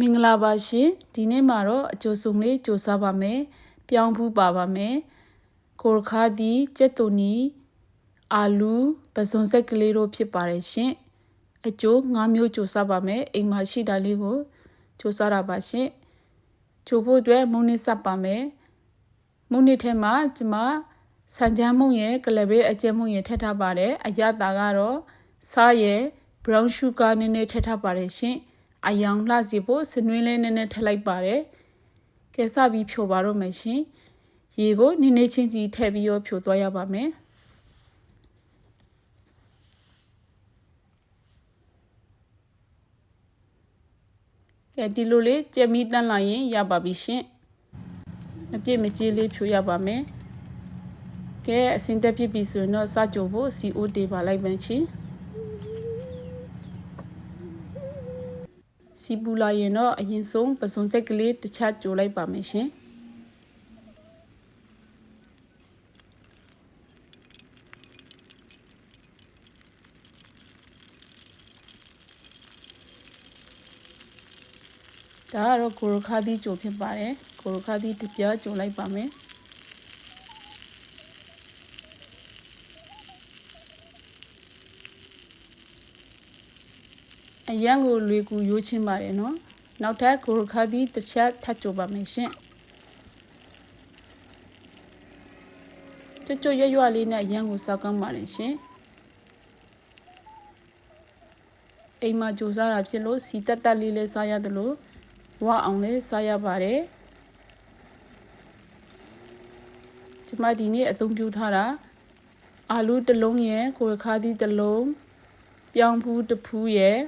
မင်္ဂလာပါရှင်ဒီနေ့မှာတော့အကျိုးဆုံးလေးကြိုးစားပါမယ်ပြောင်းဖူးပါပါမယ်ကိုရခါဒီကျက်တူနီအာလူပဇွန်ဆက်ကလေးတို့ဖြစ်ပါတယ်ရှင်အကျိုး9မျိုးကြိုးစားပါမယ်အိမ်မှာရှိတာလေးကိုကြိုးစားတာပါရှင်ချိုးဖို့အတွက်မုန်နစ်စပ်ပါမယ်မုန်နစ်ထဲမှာကျွန်မစံချမ်းမုံရဲ့ကလဘေးအကျဲမုံရဲ့ထည့်ထားပါတယ်အရသာကတော့စားရဲ့ brown sugar နည်းနည်းထည့်ထားပါတယ်ရှင်အယောင်လှစီဖို့စနွေးလေးနည်းနည်းထည့်လိုက်ပါတယ်ကဲစပြီးဖြိုပါတော့မယ်ရှင်ရေကိုနည်းနည်းချင်းစီထည့်ပြီးရောဖြိုသွားရပါမယ်ကဲဒီလိုလေးကြက်မီတန်းလာရင်ရပါပြီရှင်အပြည့်မကြီးလေးဖြိုရပါမယ်ကဲအစင်တက်ပြပြီဆိုရင်တော့စကြိုဖို့ CO တေးပါလိုက်မယ်ရှင်စီပူလာရင်တော့အရင်ဆုံးပစုံဆက်ကလေးတစ်ချက်ကြိုလိုက်ပါမယ်ရှင်ဒါကတော့ကိုရခါသီးကြိုဖြစ်ပါတယ်ကိုရခါသီးတစ်ပြားကြိုလိုက်ပါမယ်အရန်ကိုလွေကူရိုးချင်းပါတယ်နော်နောက်ထပ်ကိုရခါသီးတစ်ချက်ထပ်ကြိုပါမယ်ရှင်ကျွတ်ရွရွလေးနဲ့အရန်ကိုစောက်ကောင်းပါတယ်ရှင်အိမ်မှာကြိုးစားတာဖြစ်လို့စီတက်တက်လေးလဲစားရတယ်လို့ဝအောင်လဲစားရပါတယ်ကျမဒီနေ့အသုံးပြုထားတာအာလူတစ်လုံးရဲ့ကိုရခါသီးတစ်လုံးပြောင်းဖူးတစ်ဖူးရဲ့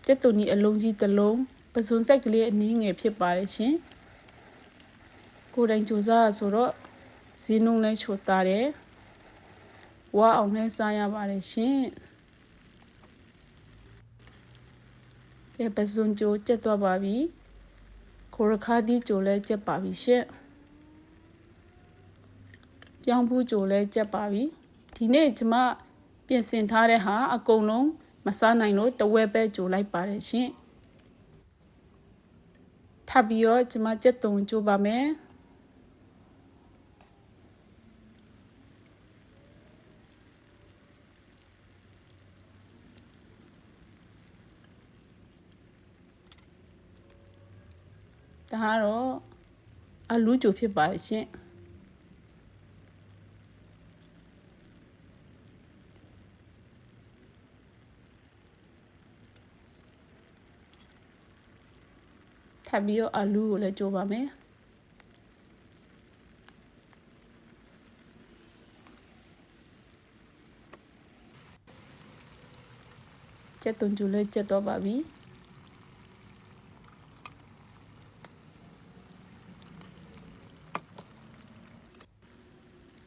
ကျက်တူနီအလုံးကြီးတစ်လုံးပစုံဆက်ကလေးအနည်းငယ်ဖြစ်ပါတယ်ရှင်ကိုယ်တိုင်ကြိုးစားဆိုတော့ဈေးနှုန်းလဲချိုသားတယ်ဝအောင်လဲစားရပါတယ်ရှင်ကဲပစုံကြိုကျက်သွားပါပြီကိုရခါသီးကြိုလဲကျက်ပါပြီရှင်ပြောင်းဖူးကြိုလဲကျက်ပါပြီဒီနေ့ကျမပြင်ဆင်ထားတဲ့ဟာအကုန်လုံးမစားနိုင်လို့တဝက်ပဲကြိုလိုက်ပါတယ်ရှင်ထပ်ပြီးတော့ကျမကျက်တုံကြိုပါမယ်ဒါကတော့အလူကြိုဖြစ်ပါတယ်ရှင်ထပ်ပြီးတော့အလူကိုလည်းကြိုပါမယ်ကျက်သွန်ကြိုလည်းကျက်တော့ပါပြီ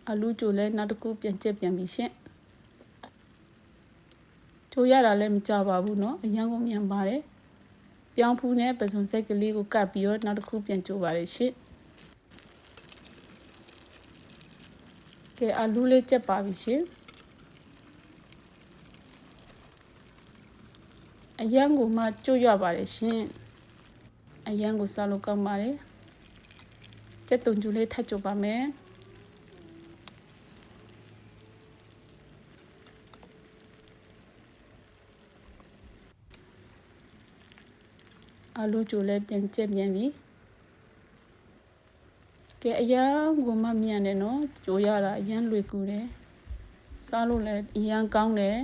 အလူကြိုလည်းနောက်တစ်ခုပြန်ကျက်ပြန်ပြီရှင့်ကြိုရတာလည်းမကြပါဘူးเนาะအရင်ကမြန်ပါတယ်ပြောင်းဖူးနဲ့ပစုံဆက်ကလေးကိုကပ်ပြီးတော့နောက်တစ်ခုပြန်ကြိုပါရရှင့်ကဲအလူလေးကျက်ပါပြီရှင့်အရင်ကမှကြိုရပါတယ်ရှင့်အရင်ကိုစားလို့ကောင်းပါတယ်ကျက်တုံကျူလေးထပ်ကြိုပါမယ်အလူကြိုလည်းပြန်ကျက်ပြန်ပြီကဲအရန်ကိုမှမြန်တယ်နော်ကြိုရတာအရန်လွယ်ကူတယ်စားလို့လည်းအရန်ကောင်းတယ်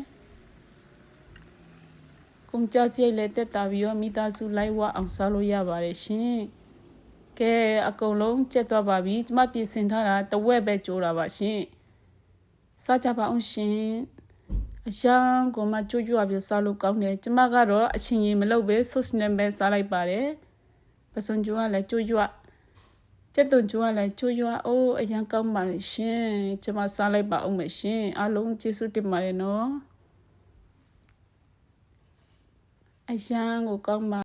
ကုန်ကြစရိတ်လည်းတက်တာပြီးတော့မိသားစုလိုက်ဝအောင်စားလို့ရပါတယ်ရှင်ကဲအကုန်လုံးကျက်သွားပါပြီကျမပြင်ဆင်ထားတာတဝက်ပဲကြိုးတာပါရှင်စားကြပါအောင်ရှင်အရန်ကိုမှကြွကြွပြီးစားလို့ကောင်းတယ်ကျမကတော့အချင်းကြီးမလုပ်ပဲဆုပ်နဲ့ပဲစားလိုက်ပါတယ်ပစုံကြိုးကလည်းကြွကြွကျက်သွန်ကြိုးကလည်းကြွကြွအိုးအရန်ကောင်းပါလေရှင်ကျမစားလိုက်ပါအောင်မယ်ရှင်အားလုံးကျေးဇူးတင်ပါတယ်နော်အရန်ကိုကောင်းပါ